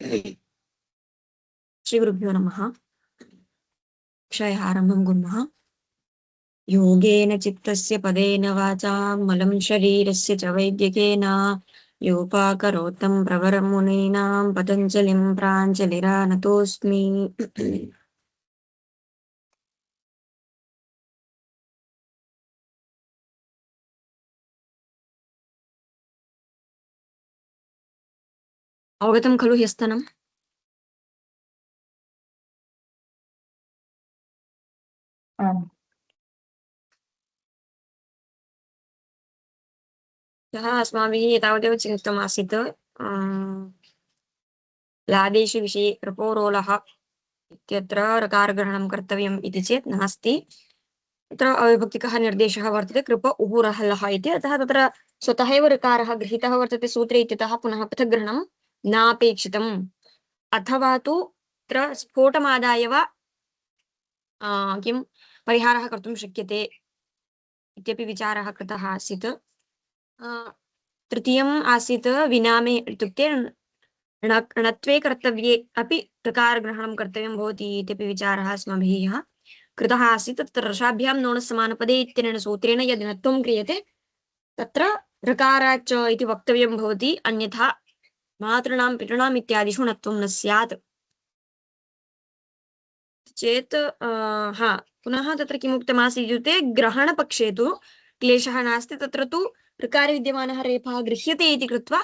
श्रीगुरुभ्यो नमः। क्षयः आरम्भं कुर्मः। योगेन चित्तस्य पदेन वाचा मलं शरीरस्य च वैद्यकेन योपाकरोत्तं प्रवरं मुनीनां पतञ्जलिं प्राञ्जलिरानतोऽस्मि। अवगतं खलु ह्यस्तनम्? ह्यः अस्माभिः एतावदेव चिन्तितम् आसीत् लादेशु विषये रपोरोलः इत्यत्र रकारग्रहणं कर्तव्यम् इति चेत् नास्ति। तत्र अविभक्तिकः निर्देशः वर्तते कृप उपुरहलः इति। अतः तत्र स्वतः एव ऋकारः गृहीतः वर्तते सूत्रे इत्यतः पुनः पृथक् ग्रहणं नापेक्षितम्। अथवा तु तत्र स्फोटमादाय वा किं परिहारः कर्तुं शक्यते इत्यपि विचारः कृतः आसीत्। तृतीयम् आसीत् विनामे इत्युक्ते णत्वे कर्तव्ये अपि ऋकारग्रहणं कर्तव्यं भवति इत्यपि विचारः अस्माभिः ह्यः कृतः आसीत्। तत्र रसाभ्यां नोणसमानपदे इत्यनेन सूत्रेण यदि णत्वं क्रियते तत्र ऋकाराच् इति वक्तव्यं भवति, अन्यथा मातॄणां पितॄणाम् इत्यादिषु णत्वं न स्यात् चेत् हा पुनः तत्र किमुक्तमासीत् इत्युक्ते ग्रहणपक्षे तु क्लेशः नास्ति। तत्र तु ऋकारे विद्यमानः रेफः गृह्यते इति कृत्वा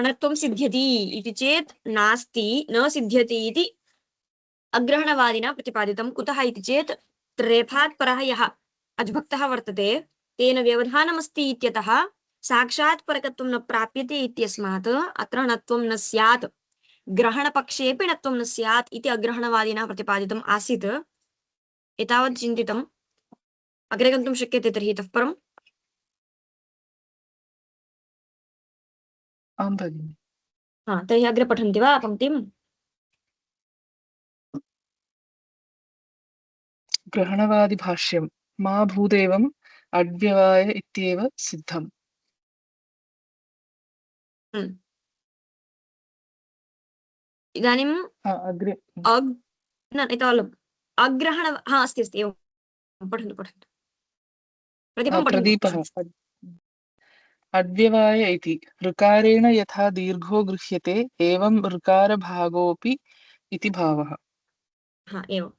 णत्वं सिद्ध्यति इति चेत् नास्ति, न सिद्ध्यति इति अग्रहणवादिना प्रतिपादितं। कुतः इति चेत् रेफात् परः यः अज्भक्तः वर्तते तेन व्यवधानमस्ति इत्यतः साक्षात् परकत्वं न प्राप्यते इत्यस्मात् अत्र णत्वं न स्यात्, ग्रहणपक्षेऽपि णत्वं न स्यात् इति अग्रहणवादिना प्रतिपादितम् आसीत्। एतावत् चिन्तितम्। अग्रे गन्तुं शक्यते तर्हि इतः परम्? आं भगिनि। तर्हि अग्रे पठन्ति वा पङ्क्तिम्? ग्रहणवादिभाष्यं मा भूदेवम् अड्व्यवाय इत्येव सिद्धम्। इदानीं अग्रे अग्रहण अस्ति अस्ति एवं पठन्तु पठन्तु, प्रदीपं प्रदीपः पठन्तु। अड्व्यवाय इति ऋकारेण यथा दीर्घो गृह्यते एवं ऋकारभागोऽपि इति भावः। एवम्।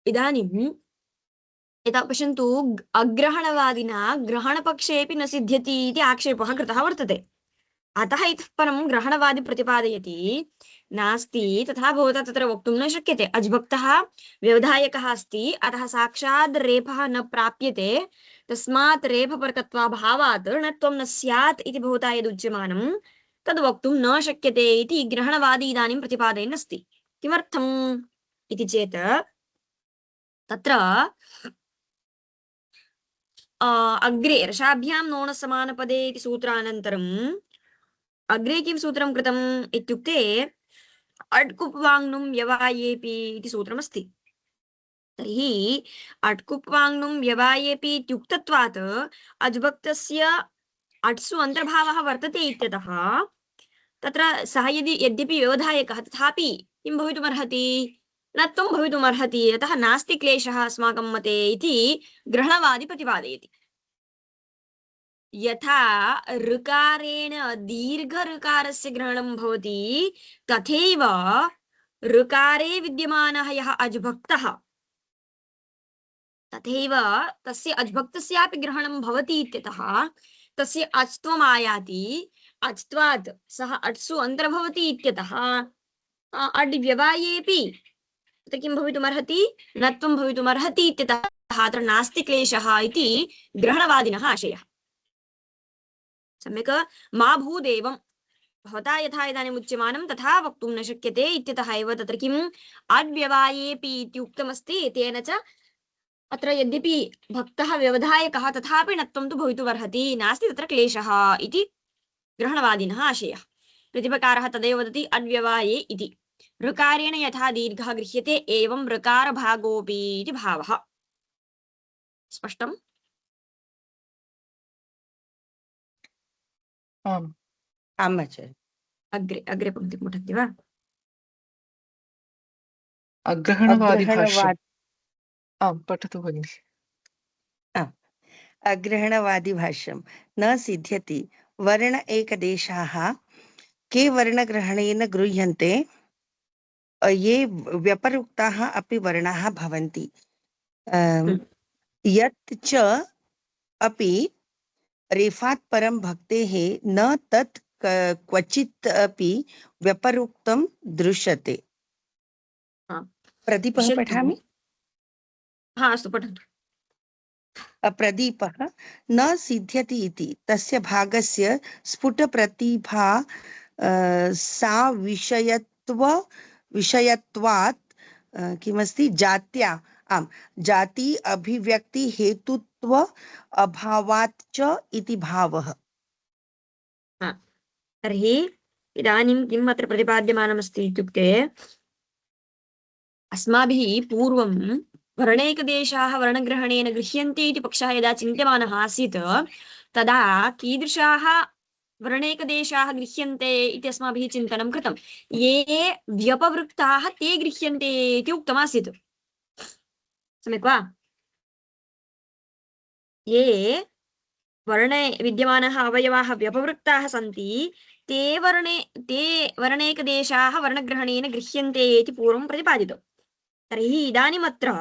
इदानीं यथा पश्यन्तु, अग्रहणवादिना ग्रहणपक्षेऽपि न सिद्ध्यति इति आक्षेपः कृतः वर्तते। अतः इतः परं ग्रहणवादी प्रतिपादयति नास्ति, तथा भवता तत्र वक्तुं न शक्यते। अज्भक्तः व्यवधायकः अस्ति, अतः साक्षात् रेफः न प्राप्यते, तस्मात् रेफपरकत्वाभावात् णत्वं न स्यात् इति भवता यदुच्यमानं तद् वक्तुं न शक्यते इति ग्रहणवादी इदानीं प्रतिपादयन् अस्ति। किमर्थम् इति चेत् तत्र अग्रे रसाभ्यां नोणसमानपदे इति सूत्रानन्तरम् अग्रे किं सूत्रं कृतम् इत्युक्ते अड्कुप्वाङ्नुं व्यवायेपि इति सूत्रमस्ति। तर्हि अट्कुप्वाङ्नुं व्यवायेपि इत्युक्तत्वात् अज्भक्तस्य अट्सु अन्तर्भावः वर्तते इत्यतः तत्र सः यद्यपि व्यवधायकः तथापि किं भवितुमर्हति, णत्वं भवितुमर्हति। अतः नास्ति क्लेशः अस्माकं मते इति ग्रहणवादी प्रतिपादयति। यथा ऋकारेण दीर्घ ऋकारस्य ग्रहणं भवति तथैव ऋकारे विद्यमानः यः अज्भक्तः तथैव तस्य अज्भक्तस्यापि ग्रहणं भवति इत्यतः तस्य अच्त्वम् आयाति, अच्त्वात् सः अट्सु अन्तर्भवति इत्यतः अड् व्यवायेऽपि तत्र किं भवितुमर्हति, णत्वं भवितुमर्हति इत्यतः अत्र नास्ति क्लेशः इति ग्रहणवादिनः आशयः। सम्यक् मा भूदेवं भवता यथा इदानीम् उच्यमानं तथा वक्तुं न शक्यते इत्यतः एव तत्र किम् अड्व्यवायेऽपि इति उक्तमस्ति। तेन च अत्र यद्यपि भक्तः व्यवधायकः तथापि णत्वं तु भवितुमर्हति, नास्ति तत्र क्लेशः इति ग्रहणवादिनः आशयः। प्रतिपकारः तदेव वदति अड्व्यवाये इति ऋकारेण यथा दीर्घः गृह्यते एवं ऋकारभागोऽपि इति भावः। स्पष्टम्? आम् आम् आचार्य। अग्रे अग्रे पङ्क्तिं पठन्ति वा? अग्रहणवादिभाष्यम्। अग्रहणवाद आं पठतु भगिनि। आ, अग्रहणवादिभाष्यं न सिद्ध्यति वर्ण एकदेशाः के वर्णग्रहणेन गृह्यन्ते ये व्यपरुक्ताः अपि वर्णाः भवन्ति हम्म, यत् च अपि रेफात् परं भक्तेः न तत् क्वचित् अपि व्यपरुक्तं दृश्यते। हा, प्रदीपः पश्यन्तु। पठामि। हा, अस्तु, पठन्तु। प्रदीपः न सिद्ध्यति इति तस्य भागस्य स्फुटप्रतिभा सा विषयत्वात् किमस्ति जात्या आम् जाति अभिव्यक्ति हेतुत्व अभावात् च इति भावः। हा, तर्हि इदानीं किम् अत्र प्रतिपाद्यमानमस्ति इत्युक्ते अस्माभिः पूर्वं वर्णैकदेशाः वर्णग्रहणेन गृह्यन्ते इति पक्षः यदा चिन्त्यमानः आसीत् तदा कीदृशाः वर्णैकदेशाः गृह्यन्ते इति अस्माभिः चिन्तनं कृतं। ये व्यपवृत्ताः ते गृह्यन्ते इति उक्तमासीत्। सम्यक् वा? ये वर्णे विद्यमानः अवयवाः व्यपवृत्ताः सन्ति ते वर्णैकदेशाः वर्णग्रहणेन गृह्यन्ते इति पूर्वं प्रतिपादितम्। तर्हि इदानीमत्र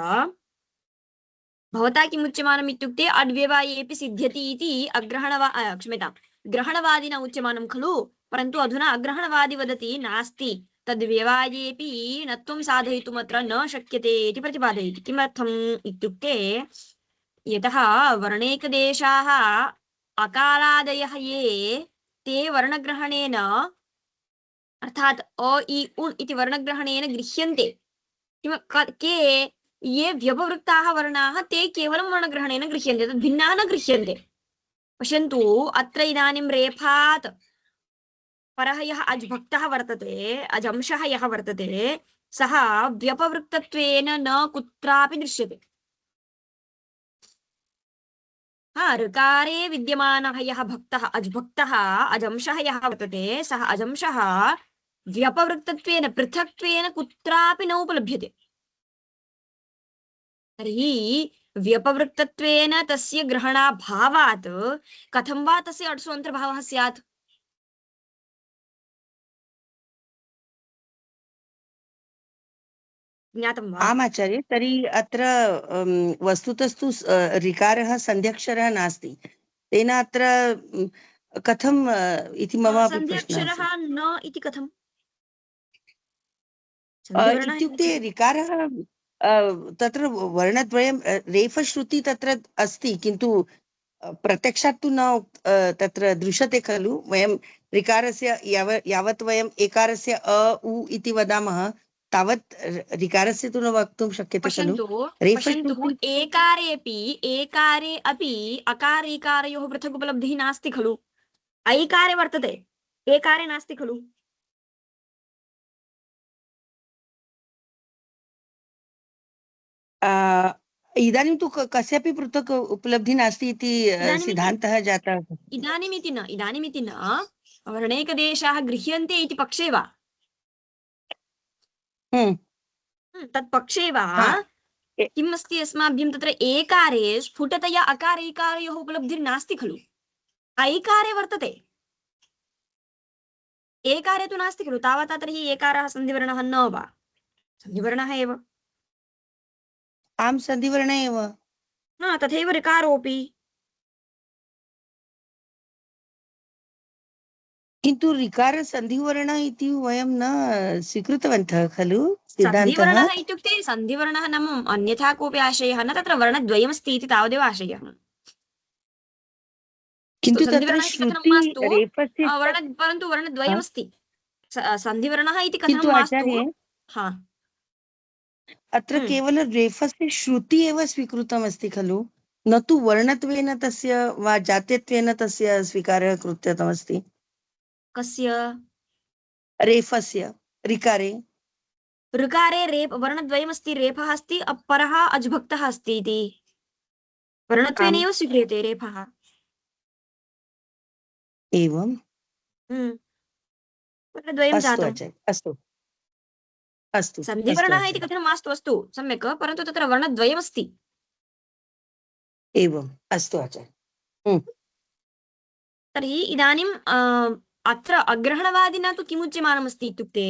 भवता किमुच्यमानम् इत्युक्ते अड्व्यवायेऽपि सिद्ध्यति इति क्षम्यतां ग्रहणवादिना उच्यमानं खलु, परन्तु अधुना अग्रहणवादी वदति नास्ति, तद्व्यवायेऽपि न त्वं साधयितुम् अत्र न शक्यते इति प्रतिपादयति। किमर्थम् इत्युक्ते यतः वर्णैकदेशाः अकारादयः ये ते वर्णग्रहणेन अर्थात् अ इ उन् इति वर्णग्रहणेन गृह्यन्ते। के ये व्यपवृत्ताः वर्णाः ते केवलं वर्णग्रहणेन गृह्यन्ते, तद् भिन्नाः न गृह्यन्ते। पश्यन्तु, अत्र इदानीं रेफात् परः यः अज्भक्तः वर्तते, अजंशः यः वर्तते, सः व्यपवृत्तत्वेन न कुत्रापि दृश्यते। हा, ऋकारे विद्यमानः यः भक्तः अज्भक्तः अजंशः यः वर्तते, सः अजंशः व्यपवृत्तत्वेन पृथक्त्वेन कुत्रापि न उपलभ्यते। तर्हि व्यपवृत्तत्वेन तस्य ग्रहणाभावात् कथं वा तस्य अट्सु अन्तर्भावः स्यात्? ज्ञातं वा? आम् आचार्य, तर्हि अत्र वस्तुतस्तु ऋकारः सन्ध्यक्षरः नास्ति, तेन अत्र कथम् इति मम अपि प्रश्नः सन्ध्याक्षरः आसीत्। न इति कथं? सन्धिवर्णः एव इत्युक्ते चेत् ऋकारः तत्र वर्णद्वयं रेफश्रुति तत्र अस्ति, किन्तु प्रत्यक्षात् तु न तत्र दृश्यते खलु। वयं ऋकारस्य यावत् वयम् एकारस्य अ उ इति वदामः तावत् ऋकारस्य तु न वक्तुं शक्यते खलु। पश्यन्तु, पश्यन्तु, रेफश्रुति एकारे अपि अकार इकारयोः पृथक् उपलब्धिः नास्ति खलु। ऐकारे वर्तते, एकारे नास्ति खलु। इदानीं तु कस्यापि पृथक् उपलब्धिः नास्ति इति इदानीमिति सिद्धान्तः जातः। इदानीमिति न वर्णैकदेशाः गृह्यन्ते इति पक्षे वा? तत् पक्षे वा हा किम् अस्ति? अस्माभ्यं तत्र एकारे स्फुटतया अकार इकारयोः उपलब्धिर्नास्ति खलु। ऐकारे वर्तते, एकारे तु नास्ति खलु। तावता तर्हि एकारः सन्धिवर्णः न वा? सन्धिवर्णः एव। आं सन्धिवर्ण एव। न, तथैव ऋकारोऽपि। किन्तु ऋकार सन्धिवर्ण इति वयं न स्वीकृतवन्तः खलु सिद्धान्तः। सन्धिवर्णः इत्युक्ते सन्धिवर्णः नाम अन्यथा कोऽपि आशयः न, तत्र वर्णद्वयमस्ति इति तावदेव आशयः। किन्तु तत्र सन्धिवर्णः इति कथनं श्रुति मास्तु, रेफस्य परन्तु वर्णद्वयमस्ति। सन्धिवर्णः इति कथनं किन्तु मास्तु। आचार्ये हा, अत्र केवलं रेफस्य श्रुति एव स्वीकृतमस्ति खलु, न तु वर्णत्वेन तस्य वा जात्यत्वेन तस्य स्वीकारः कृतमस्ति। कस्य? रेफस्य ऋकारे। ऋकारे रेप वर्णद्वयमस्ति, रेफः अस्ति, अपरः अज्भक्तः अस्ति इति आम् वर्णत्वेनैव स्वीक्रियते रेफः। एवम्। वर्णद्वयं अस्तु जातम्। आचार्य, अस्तु अस्तु अस्तु सन्धिवर्णः इति आचार्य, कथनं मास्तु, अस्तु सम्यक्, परन्तु तत्र वर्णद्वयमस्ति। एवम् अस्तु आचार्य। हम्म, तर्हि इदानीम् अत्र अग्रहणवादिना तु किमुच्यमानमस्ति इत्युक्ते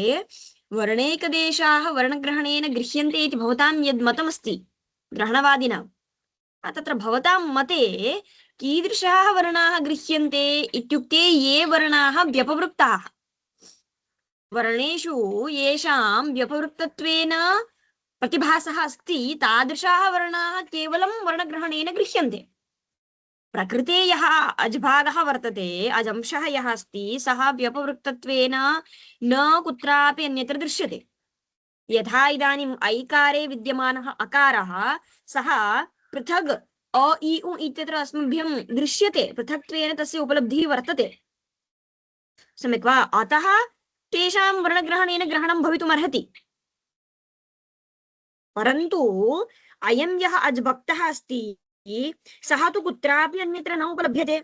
वर्णैकदेशाः वर्णग्रहणेन गृह्यन्ते इति भवतां यद् मतमस्ति ग्रहणवादिनां, तत्र भवतां मते कीदृशाः वर्णाः गृह्यन्ते इत्युक्ते ये वर्णाः व्यपवृत्ताः, वर्णेषु येषां व्यपवृत्तत्वेन प्रतिभासः अस्ति तादृशाः वर्णाः केवलं वर्णग्रहणेन गृह्यन्ते। प्रकृते यः अज्भागः वर्तते, अजंशः यः अस्ति, सः व्यपवृत्तत्वेन न कुत्रापि अन्यत्र दृश्यते। यथा इदानीम् ऐकारे विद्यमानः अकारः, सः पृथग् अ इ उ इत्यत्र अस्मभ्यं दृश्यते, पृथक्त्वेन तस्य उपलब्धिः वर्तते, सम्यक् वा? अतः तेषां वर्णग्रहणेन ग्रहणं भवितुमर्हति। परन्तु अयं यः अज्भक्तः अस्ति, सः तु कुत्रापि अन्यत्र न उपलभ्यते,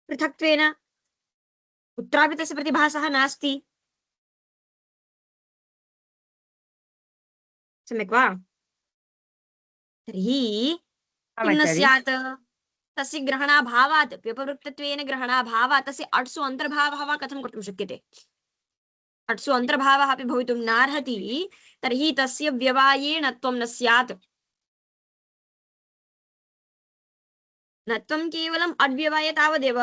पृथक्त्वेन कुत्रापि तस्य प्रतिभासः नास्ति, सम्यक् वा? तर्हि किं न आचार्य, स्यात्? तस्य ग्रहणाभावात्, व्यपवृत्तत्वेन ग्रहणाभावात् तस्य अट्सु अन्तर्भावः वा कथं कर्तुं शक्यते? अट्सु अन्तर्भावः अपि भवितुं नार्हति। तर्हि तस्य व्यवाये णत्वं न स्यात्। णत्वं केवलम् अड्व्यवाये तावदेव।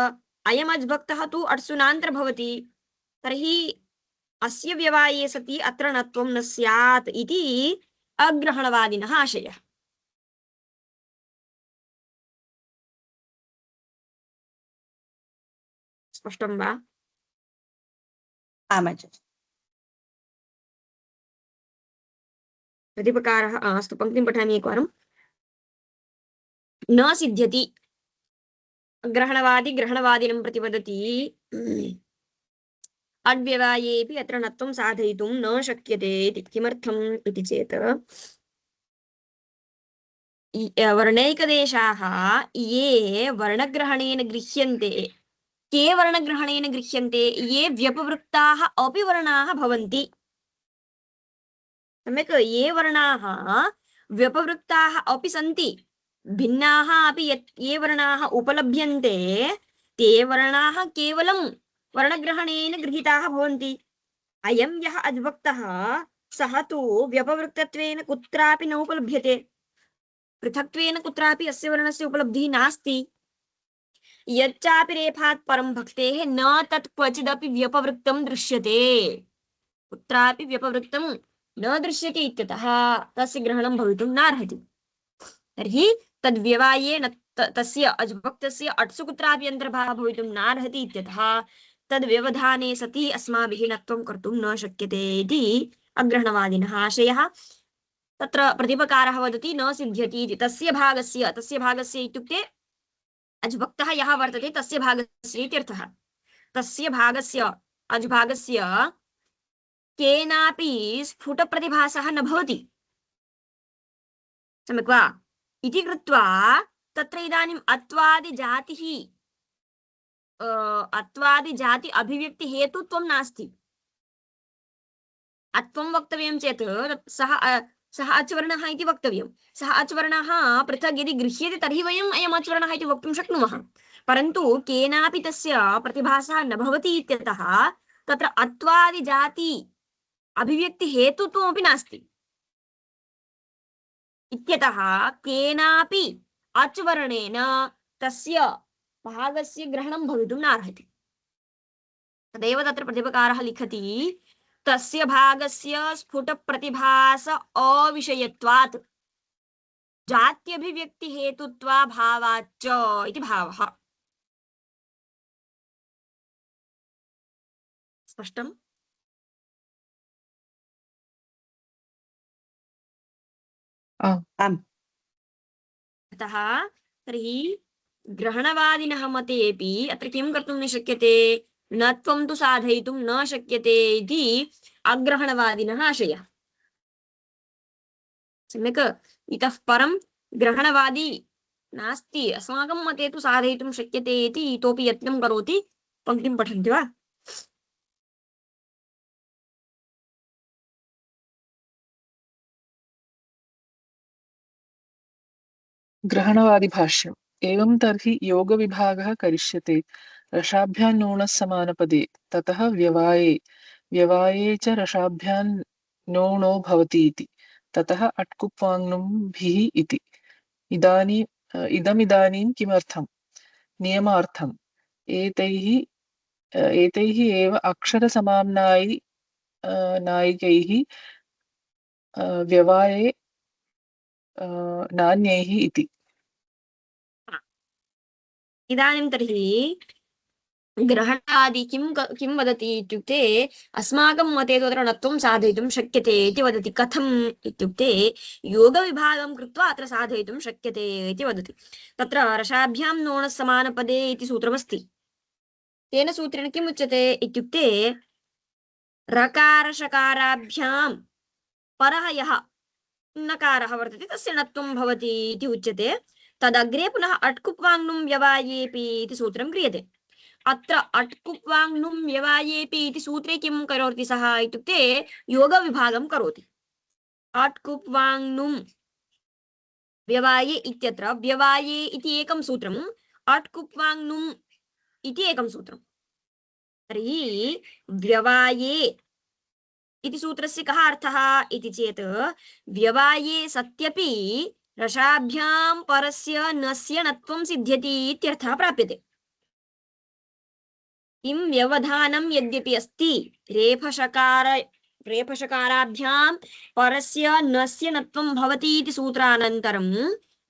अयम् अज्भक्तः तु अट्सु नान्तर्भवति, तर्हि अस्य व्यवाये सति अत्र णत्वं न स्यात् इति अग्रहणवादिनः आशयः। स्पष्टं वा? आम् आचार्य। प्रतिपकारः अस्तु, पङ्क्तिं पठामि एकवारं। न सिद्ध्यति, ग्रहणवादी ग्रहणवादिनं प्रतिवदति अड्व्यवायेऽपि अत्र णत्वं साधयितुं न शक्यते इति। किमर्थम् इति चेत् वर्णैकदेशाः ये वर्णग्रहणेन गृह्यन्ते, के वर्णग्रहणेन गृह्यन्ते? ये व्यपवृत्ताः अपि वर्णाः भवन्ति, सम्यक्? ये वर्णाः व्यपवृत्ताः अपि सन्ति, भिन्नाः अपि ये वर्णाः उपलभ्यन्ते, ते वर्णाः केवलं वर्णग्रहणेन गृहीताः भवन्ति। अयं यः अज्भक्तः, सः तु व्यपवृत्तत्वेन कुत्रापि न उपलभ्यते, पृथक्त्वेन कुत्रापि अस्य वर्णस्य उपलब्धिः नास्ति। यच्चापि रेफात् परं भक्तेः न तत् क्वचिदपि व्यपवृत्तं दृश्यते, कुत्रापि व्यपवृत्तं न दृश्यते इत्यतः तस्य ग्रहणं भवितुं नार्हति। तर्हि तद्व्यवाये तस्य अज्भक्तस्य अट्सु कुत्रापि अन्तर्भावः भवितुं नार्हति इत्यतः तद्व्यवधाने सति अस्माभिः णत्वं कर्तुं न शक्यते इति अग्रहणवादिनः आशयः। तत्र प्रतिपकारः वदति न सिद्ध्यति इति। तस्य भागस्य इत्युक्ते अज्भक्तः यः वर्तते तस्य भागस्य इत्यर्थः। तस्य भागस्य, अज्भागस्य केनापि स्फुटप्रतिभासः न भवति, सम्यक् वा? इति कृत्वा तत्र इदानीम् अत्वादिजाति अभिव्यक्ति हेतुत्वं नास्ति। अत्वं वक्तव्यं चेत् सः अचवर्णः इति वक्तव्यं। सः अचवर्णः पृथक् यदि गृह्यते तर्हि वयम् अयम् अचवर्णः इति वक्तुं शक्नुमः, परन्तु केनापि तस्य प्रतिभासः न भवति इत्यतः तत्र अत्वादिजाति अभिव्यक्ति हेतुत्वमपि नास्ति इत्यतः केनापि अचवर्णेन तस्य भागस्य ग्रहणं भवितुं नार्हति। तदेव तत्र प्रतिपकारः लिखति तस्य भागस्य स्फुटप्रतिभास अविषयत्वात् जात्यभिव्यक्ति हेतुत्वा भावाच्च इति भावः। स्पष्टम्? आम्। अतः तर्हि ग्रहणवादिनः मतेऽपि अत्र किं कर्तुं न शक्यते? णत्वं तु साधयितुं न शक्यते इति अग्रहणवादिनः आशयः, सम्यक्? इतः परं ग्रहणवादी नास्ति, अस्माकं मते तु साधयितुं शक्यते इति इतोपि यत्नं करोति। पङ्क्तिं पठन्ति वा? ग्रहणवादिभाष्यम् एवं तर्हि योगविभागः करिष्यते रसाभ्यां नोणः समानपदे ततः व्यवाये व्यवाये च रसाभ्यां नोणो भवति इति ततः अट्कुप्वाङ्नुभिः इति इदानीं इदमिदानीं किमर्थं नियमार्थम् एतैः एव अक्षरसमाम्नायि नायिकैः व्यवाये नान्यैः इति इदानीं तर्हि ग्रहणादि किं वदति इत्युक्ते अस्माकं मते तत्र णत्वं साधयितुं शक्यते इति वदति। कथम् इत्युक्ते योगविभागं कृत्वा अत्र साधयितुं शक्यते इति वदति। तत्र रसाभ्यां नोणः समानपदे इति सूत्रमस्ति। तेन सूत्रेण किम् उच्यते इत्युक्ते रकारशकाराभ्यां परः यः नकारः वर्तते तस्य णत्वं भवति इति उच्यते। तदग्रे पुनः अट्कुप्वाङ्नुं व्यवायेपि इति सूत्रं क्रियते। अत्र अट्कुप्वाङ्नुं व्यवायेपि इति सूत्रे किं करोति सः इत्युक्ते योगविभागं करोति। अट्कुप्वाङ्नुं व्यवाये इत्यत्र व्यवाये इति एकं सूत्रम्, अट्कुप्वाङ्नुम् इति एकं सूत्रम्। तर्हि व्यवाये इति सूत्रस्य कः अर्थः इति चेत् व्यवाये सत्यपि रसाभ्यां परस्य नस्य णत्वं सिद्ध्यति इत्यर्थः प्राप्यते। किं व्यवधानं यद्यपि अस्ति रेफशकाराभ्यां परस्य नस्य णत्वं भवति इति सूत्रानन्तरं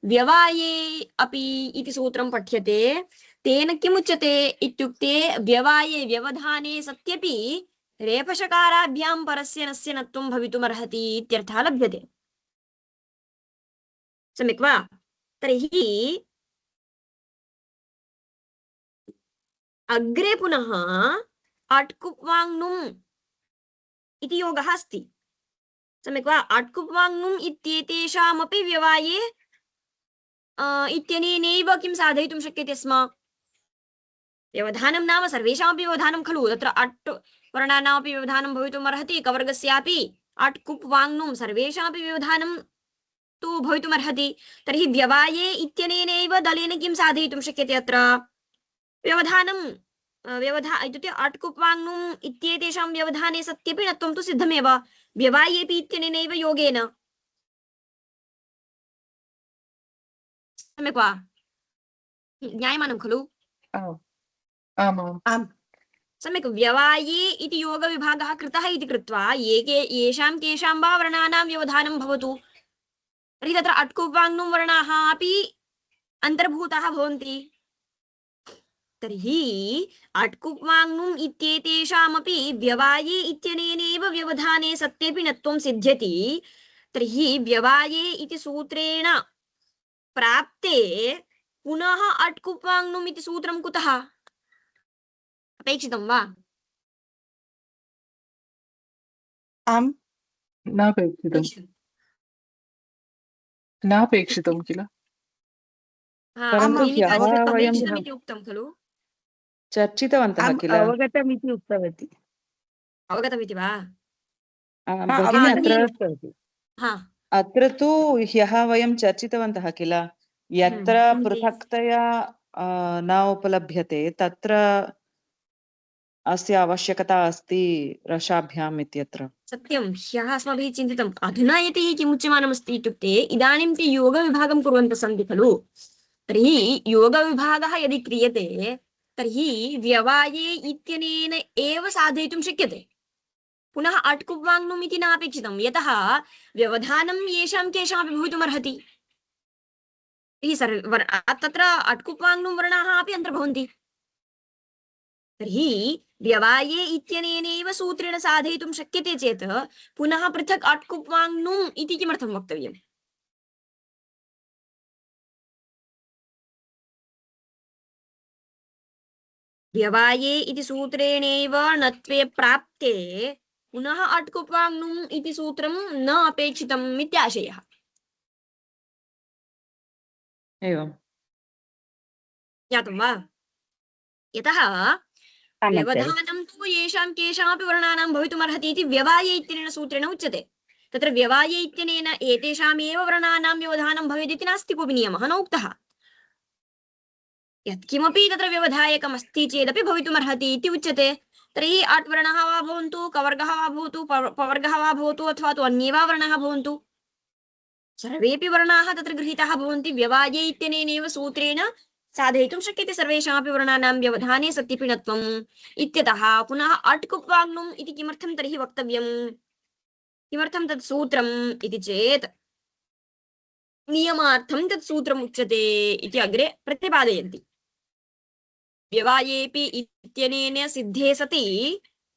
व्यवाये अपि इति सूत्रं पठ्यते। तेन किमुच्यते इत्युक्ते व्यवाये व्यवधाने सत्यपि रेफशकाराभ्यां परस्य नस्य णत्वं भवितुमर्हति इत्यर्थः लभ्यते। सम्यक् वा? तर्हि अग्रे पुनः अट्कुप्वाङ्नुम् इति योगः अस्ति। सम्यक् वा? अट्कुप्वाङ्नुम् इत्येतेषामपि व्यवाये इत्यनेनैव किं साधयितुं शक्यते स्म? व्यवधानं नाम सर्वेषामपि व्यवधानं खलु। तत्र अट् वर्णानामपि व्यवधानं भवितुमर्हति, कवर्गस्यापि अट्कुप्वाङ्नुं सर्वेषामपि व्यवधानं तु भवितुमर्हति। तर्हि व्यवाये इत्यनेनैव दलेन किं साधयितुं शक्यते? अत्र व्यवधानं इत्युक्ते अट्कुप्वाङ्नुम् इत्येतेषां व्यवधाने सत्यपि णत्वं तु सिद्धमेव, व्यवायेपि इत्यनेनैव योगेन। सम्यक् वा? ज्ञायमानं खलु? आमाम् सम्यक्। व्यवाये इति योगविभागः कृतः इति कृत्वा येषां केषां वा वर्णानां व्यवधानं भवतु, तर्हि तत्र अट्कुप्वाङ्नुं वर्णाः अपि अन्तर्भूताः भवन्ति। तर्हि अट्कुप्वाङ्नुम् इत्येतेषामपि व्यवाये इत्यनेनैव व्यवधाने सत्यपि णत्वं सिद्ध्यति। तर्हि व्यवाये इति सूत्रेण प्राप्ते पुनः अट्कुप्वाङ्नुम् इति सूत्रं कुतः अपेक्षितं वा? आम् नापेक्षितं किल? परन्तु ह्यः वयं अपेक्षितमिति उक्तं खलु? चर्चितवन्तः किल? अवगतमिति उक्तवती। अवगतमिति वा? भगिनी उक्तवती। अत्र तु ह्यः वयं चर्चितवन्तः किल, यत्र पृथक्तया न उपलभ्यते तत्र अस्य आवश्यकता अस्ति रसाभ्याम् इत्यत्र। सत्यं, ह्यः अस्माभिः चिन्तितम्। अधुना यति किमुच्यमानमस्ति इत्युक्ते इदानीं ते योगविभागं कुर्वन्तः सन्ति खलु। तर्हि योगविभागः यदि क्रियते तर्हि व्यवाये इत्यनेन एव साधयितुं शक्यते। पुनः अट्कुप्वाङ्नुम् इति नापेक्षितं, यतः व्यवधानं येषां केषामपि भवितुमर्हति। तत्र अट्कुप्वाङ्नुं वर्णाः अपि अन्तर्भवन्ति। तर्हि व्यवाये इत्यनेनैव सूत्रेण साधयितुं शक्यते चेत् पुनः पृथक् अट्कुप्वाङ्नुम् इति किमर्थं वक्तव्यम्? व्यवाये इति सूत्रेणैव णत्वे प्राप्ते पुनः अट्कुप्वाङ्नुम् इति सूत्रं न अपेक्षितम् इत्याशयः। एवं ज्ञातं वा? यतः व्यवधानं तु येषां केषामपि वर्णानां भवितुमर्हति इति व्यवाये इत्यनेन सूत्रेण उच्यते। तत्र व्यवाये इत्यनेन एतेषामेव वर्णानां व्यवधानं भवेदिति नास्ति कोऽपि नियमः न उक्तः। यत्किमपि तत्र व्यवधायकमस्ति चेदपि भवितुमर्हति इति उच्यते। तर्हि अट् वर्णः वा भवन्तु, कवर्गः वा भवतु, पवर्गः वा भवतु, अथवा तु अन्ये वा वर्णाः भवन्तु, सर्वेपि वर्णाः तत्र गृहीताः भवन्ति। व्यवाये इत्यनेनैव सूत्रेण साधयितुं शक्यते सर्वेषामपि वर्णानां व्यवधाने सत्यपिणत्वम् इत्यतः पुनः अट् कुप् वाङ्नुम् इति किमर्थं तर्हि वक्तव्यम्? किमर्थं तत् सूत्रम् इति चेत् नियमार्थं तत् सूत्रम् उच्यते इति अग्रे प्रतिपादयन्ति। व्यवायेऽपि इत्यनेन सिद्धे सति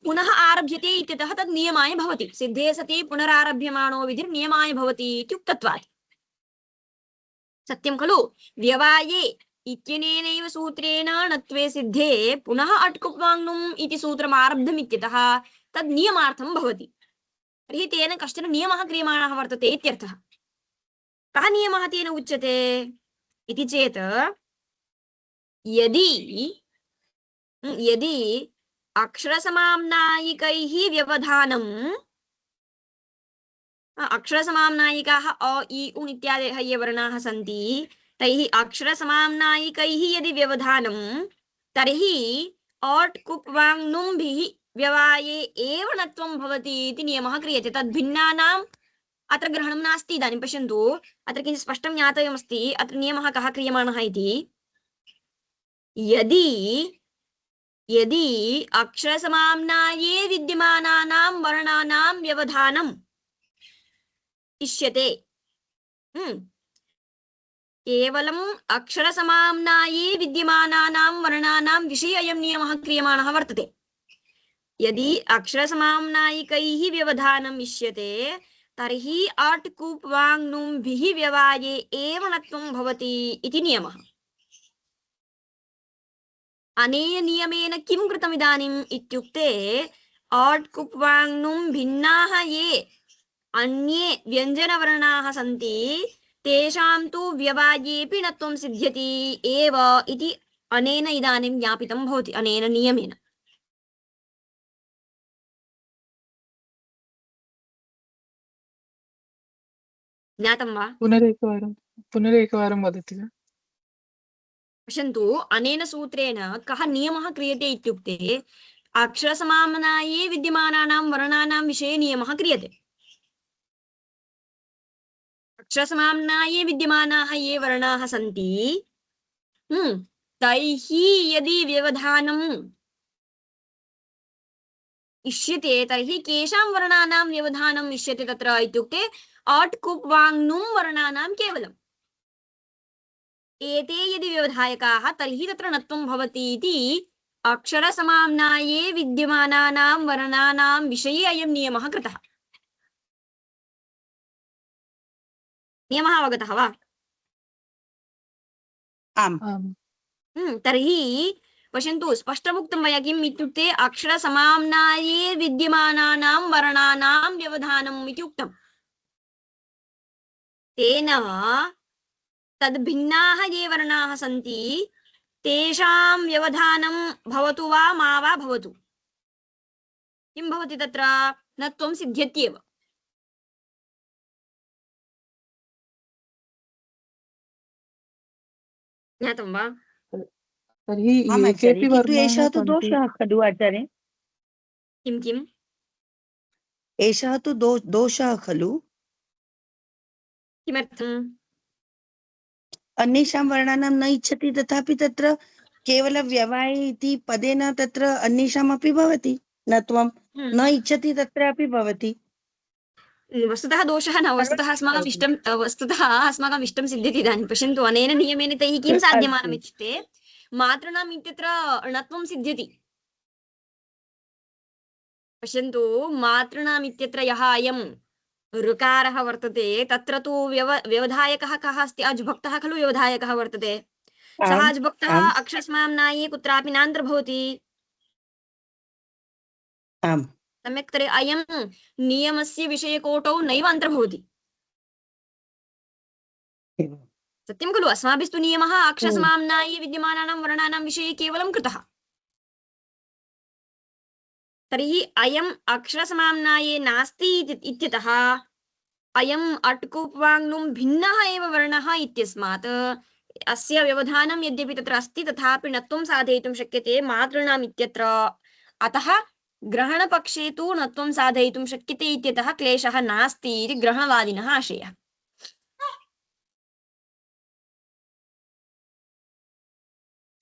पुनः आरभ्यते इत्यतः तद् नियमाय भवति। सिद्धे सति पुनरारभ्यमाणो विधिर्नियमाय भवति इति उक्तत्वात्। सत्यं खलु? व्यवाये इत्यनेनैव सूत्रेण णत्वे सिद्धे पुनः अट् कुप् वाङ्नुम् इति सूत्रम् आरब्धम् इत्यतः तद् नियमार्थं भवति। तर्हि तेन कश्चन नियमः क्रियमाणः वर्तते इत्यर्थः। कः नियमः तेन उच्यते इति चेत् यदि अक्षरसमाम्नायिकैः व्यवधानम्, अक्षरसमाम्नायिकाः अ इ उ इत्यादयः ये वर्णाः सन्ति तैः अक्षरसमाम्नायिकैः यदि व्यवधानं तर्हि अट् कुप् वाङ्नुम्भिः व्यवाये एव णत्वं भवति इति नियमः क्रियते। तद् भिन्नानाम् अत्र ग्रहणं नास्ति। इदानीं पश्यन्तु, अत्र किञ्चित् स्पष्टं ज्ञातव्यमस्ति। अत्र नियमः कः क्रियमाणः इति, यदि अक्षरसमाम्नाये विद्यमानानां वर्णानां व्यवधानम् इष्यते, केवलम् अक्षरसमाम्नाये विद्यमानानां वर्णानां विषये अयं नियमः क्रियमाणः वर्तते। यदि अक्षरसमाम्नायिकैः व्यवधानम् इष्यते तर्हि अट् कुप् वाङ्नुम्भिः व्यवाये एव णत्वं भवति इति नियमः। अनेन नियमेन किं कृतम् इदानीम् इत्युक्ते, अट् कुप् वाङ्नुम् भिन्नाः ये अन्ये व्यञ्जनवर्णाः सन्ति तेषां तु व्यवायेऽपि णत्वं सिद्ध्यति एव इति अनेन इदानीं ज्ञापितं भवति, अनेन नियमेन। ज्ञातं वा? पुनरेकवारं वदति वा? पश्यन्तु, अनेन सूत्रेण कः नियमः क्रियते इत्युक्ते अक्षरसमाम्नाये विद्यमानानां वर्णानां विषये नियमः क्रियते। अक्षरसमाम्नाये विद्यमानाः ये वर्णाः सन्ति तैः यदि व्यवधानम् इष्यते तर्हि केषां वर्णानां व्यवधानम् इष्यते तत्र इत्युक्ते अट् कुप् वाङ्नुम् वर्णानां केवलम्। एते यदि व्यवधायकाः तर्हि तत्र णत्वं भवति इति अक्षरसमाम्नाये विद्यमानानां वर्णानां विषये अयं नियमः कृतः। नियमः अवगतः वा? आम्। तर्हि पश्यन्तु, स्पष्टमुक्तं मया किम् इत्युक्ते अक्षरसमाम्नाये विद्यमानानां वर्णानां व्यवधानम् इति उक्तम्। तेन तद्भिन्नाः ये वर्णाः सन्ति तेषां व्यवधानं भवतु वा मा वा भवतु, किं भवति तत्र णत्वं सिद्ध्यत्येव। ज्ञातं वा? तर्हि आम् आचार्य, एकेपि किन्तु वर्णाः एषः तु सन्ति। दोषः खलु आचार्य? किम्? एषः तु दोषः खलु? किमर्थम्? अन्येषां वर्णानां न इच्छति तथापि तत्र केवलं व्यवाये इति पदेन तत्र अन्येषामपि भवति णत्वं, न इच्छति तत्रापि भवति। वस्तुतः दोषः न, वस्तुतः अस्माकम् इष्टं सिद्ध्यति। इदानीं पश्यन्तु, अनेन नियमेन तैः किं साध्यमानम् इत्युक्ते मातॄणाम् इत्यत्र णत्वं सिद्ध्यति। पश्यन्तु, मातॄणाम् इत्यत्र यः अयं ऋकारः वर्तते तत्र तु व्यवधायकः कः अस्ति? अज्भक्तः खलु व्यवधायकः वर्तते। सः अज्भक्तः अक्षरसमाम्नाये कुत्रापि नान्तर्भवति। सम्यक् तर्हि अयं नियमस्य विषयकोटौ नैव अन्तर्भवति। सत्यं खलु? अस्माभिस्तु नियमः अक्षरसमाम्नाये विद्यमानानां वर्णानां विषये केवलं कृतः। तर्हि अयम् अक्षरसमाम्नाये नास्ति इत्यतः अयम् अट्कुप्वाङ्नुं भिन्नः एव वर्णः इत्यस्मात् अस्य व्यवधानं यद्यपि तत्र अस्ति तथापि णत्वं साधयितुं शक्यते मातॄणाम् इत्यत्र। अतः ग्रहणपक्षे तु णत्वं साधयितुं शक्यते इत्यतः क्लेशः नास्ति इति ग्रहणवादिनः आशयः।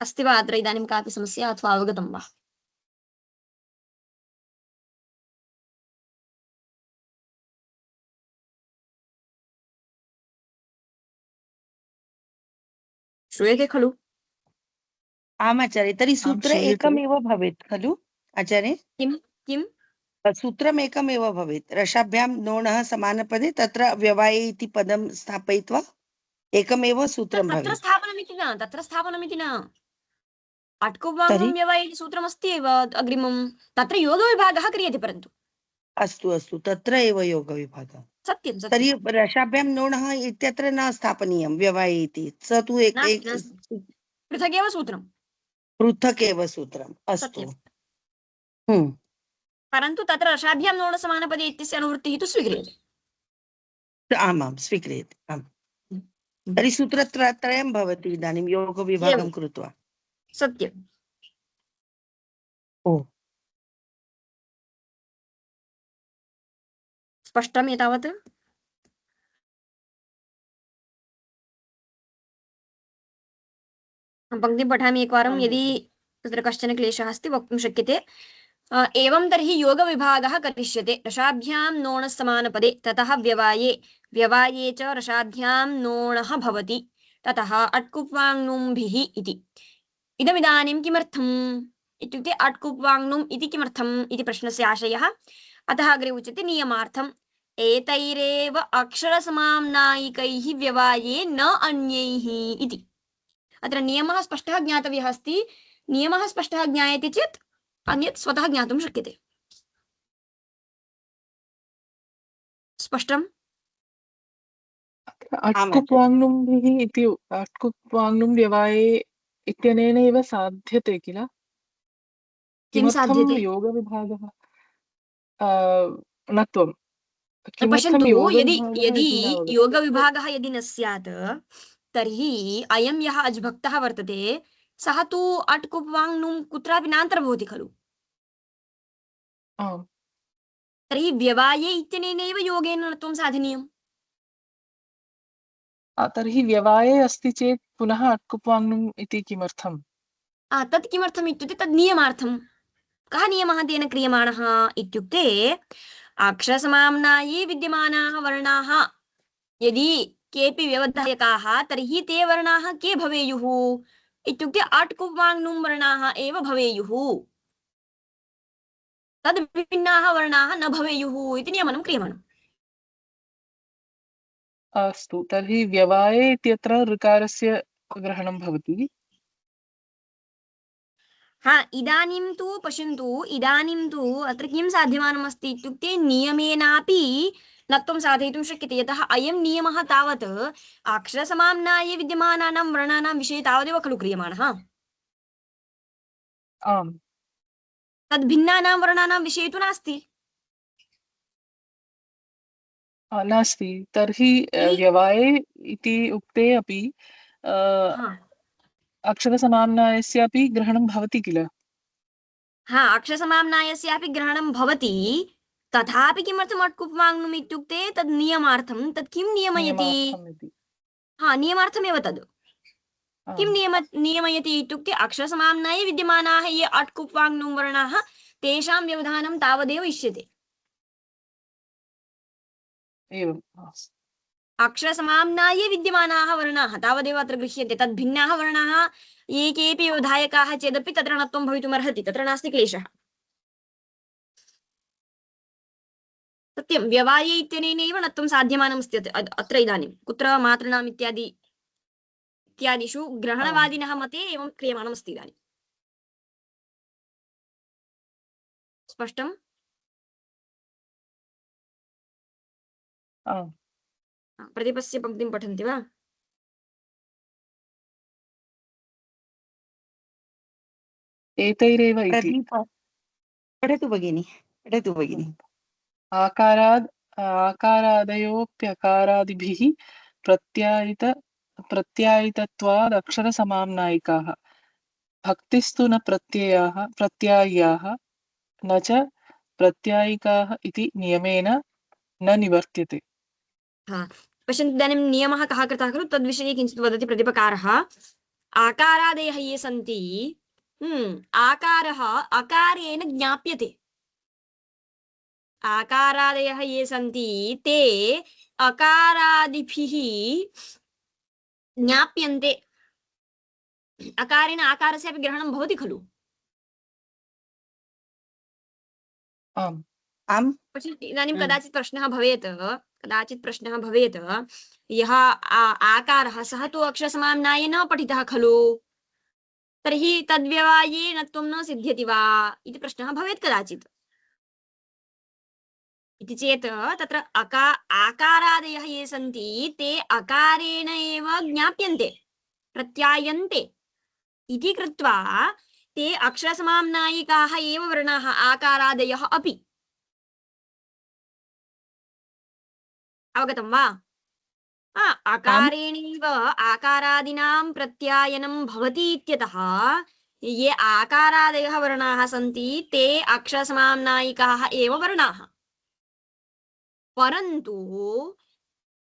अस्ति वा अत्र इदानीं कापि समस्या अथवा अवगतं वा? श्रूयते खलु? आम् आचार्य, तर्हि सूत्र श्रूयते। एकमेव भवेत् खलु आचार्य? किं किं सूत्रम् एकमेव भवेत्। रसाभ्यां नोणः समानपदे तत्र व्यवाये इति पदं स्थापयित्वा एकमेव सूत्रं तत्र भवेत्। स्थापनमिति न, तत्र स्थापनमिति न। अट्कुप्वाङ्नुं तर्हि व्यवये इति सूत्रमस्ति एव अग्रिमं, तत्र योगविभागः क्रियते परन्तु। अस्तु अस्तु, तत्र एव योगविभागः। सत्यं तर्हि सत्यं। रसाभ्यां नोणः इत्यत्र न स्थापनीयं व्यवाये इति, स तु नास्ति नास्ति, पृथगेव सूत्रं। पृथक् एव सूत्रम्। अस्तु। सत्यं। परन्तु तत्र रसाभ्यां नोणसमानपदे इत्यस्य अनुवृत्तिः तु स्वीक्रियते। आमां स्वीक्रियते। आम्, तर्हि सूत्रत्रयं भवति इदानीं योगविभागं एवं कृत्वा। सत्यं। ओ, स्पष्टम् एतावत्? पङ्क्तिं पठामि एकवारं, आम् यदि तत्र कश्चन क्लेशः अस्ति वक्तुं शक्यते। एवं तर्हि योगविभागः करिष्यते रसाभ्यां नोणः समानपदे, ततः व्यवाये, व्यवाये च रसाभ्यां नोणः भवति, ततः अट्कुप्वाङ्नुम्भिः इति। इदमिदानीं किमर्थम् इत्युक्ते अट्कुप्वाङ्नुम् इति किमर्थम् इति प्रश्नस्य आशयः। अतः अग्रे उच्यते नियमार्थम् एतैरेव अक्षरसमाम्नायिकैः व्यवाये न अन्यैः इति। अत्र नियमः स्पष्टः ज्ञातव्यः अस्ति। नियमः स्पष्टः ज्ञायते चेत् अन्यत् स्वतः ज्ञातुं शक्यते। स्पष्टम्? आम् आचार्य। अट्कुप्वाङ्नुम्भिः इति अट्कुप्वाङ्नुं व्यवाये इत्यनेनैव साध्यते किल? किं किमर्थं साध्यते? योगविभागः णत्वं किमर्थं पश्यन्तु, यदि योगविभागः यदि इति न अवगतम्। योगविभागः यदि न स्यात् तर्हि अयं यः अज्भक्तः वर्तते सः तु अट्कुप्वाङ्नुं कुत्रापि नान्तर्भवति खलु। आम्, तर्हि व्यवाये इत्यनेनैव योगेन णत्वं साधनीयम्। तर्हि व्यवाये अस्ति चेत् पुनः अट्कुप्वाङ्नुम् इति किमर्थम्? तत् किमर्थम् इत्युक्ते तद् नियमार्थं। कः नियमः तेन क्रियमाणः इत्युक्ते अक्षरसमाम्नाये विद्यमानाः वर्णाः यदि केऽपि व्यवधायकाः तर्हि ते वर्णाः के भवेयुः इत्युक्ते अट्कुप्वाङ्नुं वर्णाः एव भवेयुः, तद् विभिन्नाः वर्णाः न भवेयुः इति नियमनं क्रियमाणम्। अस्तु, तर्हि व्यवाये इत्यत्र ऋकारस्य ग्रहणं भवति। इदानीं तु पश्यन्तु, इदानीं तु अत्र किं साध्यमानमस्ति इत्युक्ते नियमेनापि णत्वं साधयितुं शक्यते। यतः अयं नियमः तावत् अक्षरसमाम्नाये विद्यमानानां वर्णानां विषये तावदेव खलु क्रियमाणः। आम्, तद् भिन्नानां वर्णानां विषये तु नास्ति। नास्ति। तर्हि तर्हि व्यवाये इति उक्ते अपि हा अक्षरसमाम्नायस्यापि ग्रहणं भवति किल? अक्षरसमाम्नायस्यापि ग्रहणं भवति, तथापि किमर्थम् अट्कुप्वाङ्नुम् इत्युक्ते तद् नियमार्थं। तत् किं नियमयति? नियमार्थम् इति। नियमार्थमेव तद्। किं आम्, नियमयति इत्युक्ते अक्षरसमाम्नाये विद्यमानाः ये अट्कुप्वाङ्नुं वर्णाः तेषां व्यवधानं तावदेव इष्यते। एवम्। अक्षरसमाम्नाये विद्यमानाः वर्णाः तावदेव अत्र गृह्यन्ते। तद् भिन्नाः वर्णाः ये केऽपि व्यवधायकाः चेदपि तत्र णत्वं भवितुमर्हति, तत्र नास्ति क्लेशः। सत्यं, व्यवाये इत्यनेनैव णत्वं साध्यमानमस्ति अत्र इदानीं कुत्र मातॄणाम् इत्यादिषु आम्, ग्रहणवादिनः मते एवं क्रियमाणमस्ति इदानीं। स्पष्टम्? आम्। प्रदीपस्य पङ्क्तिं पठन्ति वा? एतैरेव इति। प्रदीप, पठतु भगिनि, पठतु भगिनि। आकाराद् आकारादयोऽप्यकारादिभिः प्रत्यायितत्वाद् अक्षरसमाम्नायिकाः भक्तिस्तु न प्रत्याय्याः न च प्रत्यायिकाः इति नियमेन न निवर्त्यते। हा पश्यन्तु इदानीं नियमः कः कृतः खलु तद्विषये किञ्चित् वदति प्रतिपकारः। आकारादयः ये सन्ति आकारः अकारेण ज्ञाप्यते। आकारादयः ये सन्ति ते अकारादिभिः ज्ञाप्यन्ते। अकारेण आकारस्यापि ग्रहणं भवति खलु। आम् आम् पश्यन्तु इदानीं कदाचित् प्रश्नः भवेत् यः आकारः सः तु अक्षरसमाम्नाये न पठितः खलु तर्हि तद्व्यवाये णत्वं न सिद्ध्यति वा इति प्रश्नः भवेत् कदाचित्। इति चेत् तत्र आकारादयः ये सन्ति ते अकारेण एव ज्ञाप्यन्ते प्रत्यायन्ते इति कृत्वा ते अक्षरसमाम्नायिकाः एव वर्णाः आकारादयः अपि। अवगतं वा? अकारेणैव आकारादीनां प्रत्यायनं भवति इत्यतः ये आकारादयः वर्णाः सन्ति ते अक्षरसमाम्नायिकाः एव वर्णाः। परन्तु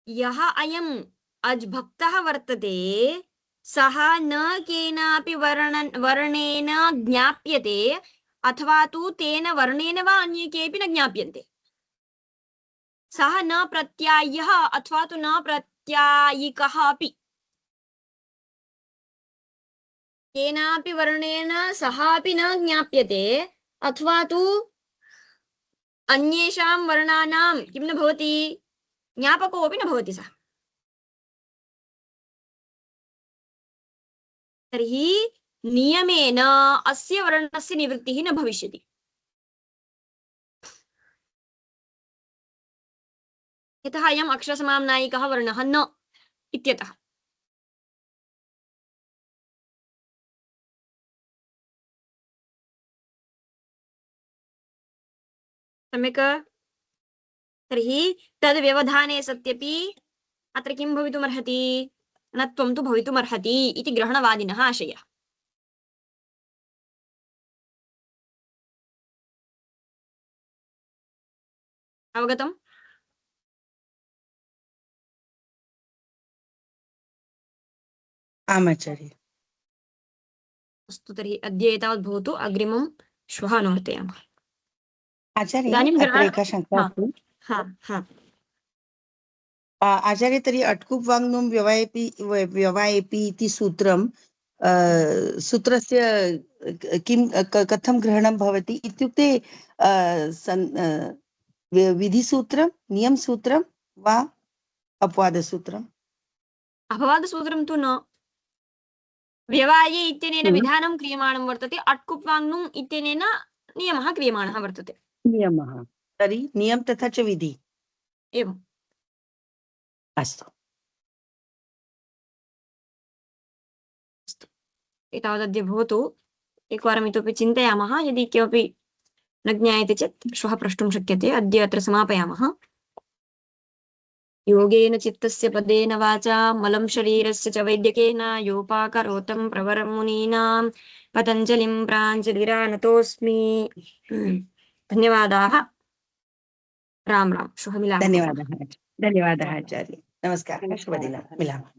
यः अयम् अज्भक्तः वर्तते सः न केनापि वर्णेन ज्ञाप्यते अथवा तु तेन वर्णेन वा अन्ये केऽपि न ज्ञाप्यन्ते। सः न प्रत्याय्यः अथवा तु न प्रत्यायिकः अपि। केनापि वर्णेन सः अपि न ज्ञाप्यते अथवा तु अन्येषां वर्णानां किं न भवति ज्ञापकोऽपि न भवति सः। तर्हि नियमेन अस्य वर्णस्य निवृत्तिः न भविष्यति। यतः अयम् अक्षरसमाम्नायिकः वर्णः न इत्यतः। सम्यक्। तर्हि तद् व्यवधाने सत्यपि अत्र किं भवितुमर्हति णत्वं तु भवितुमर्हति इति ग्रहणवादिनः आशयः। अवगतम्? आम् आचार्य। अस्तु तर्हि अद्य एतावत् भवतु अग्रिमं श्वः अनुवर्तयामः। आचार्य इदानीं अत्र एका शङ्का अस्ति। आचार्य तर्हि अट्कुप् वाङ्मूं व्यवायेपि इति सूत्रं सूत्रस्य कथं ग्रहणं भवति इत्युक्ते विधिसूत्रं नियमसूत्रं वा अपवादसूत्रम्? अपवादसूत्रं तु न। व्यवाये इत्यनेन विधानं क्रियमाणं वर्तते अट्कुप् वाङ्मूम् इत्यनेन नियमः क्रियमाणः वर्तते। नियमः तर्हि नियम तथा च विधि एवम्। अस्तु एतावदद्य भवतु। एकवारम् इतोपि चिन्तयामः यदि किमपि न ज्ञायते चेत् श्वः प्रष्टुं शक्यते। अद्य अत्र समापयामः। योगेन चित्तस्य पदेन वाचा मलं शरीरस्य च वैद्यकेन योपाकरोतं प्रवरं मुनीनां पतञ्जलिं प्राञ्जलिरानतोऽस्मि। धन्यवादाः। राम राम। श्वः मिलामः। धन्यवादः आचार्य। नमस्कारः। शुभदिनं। मिलामः।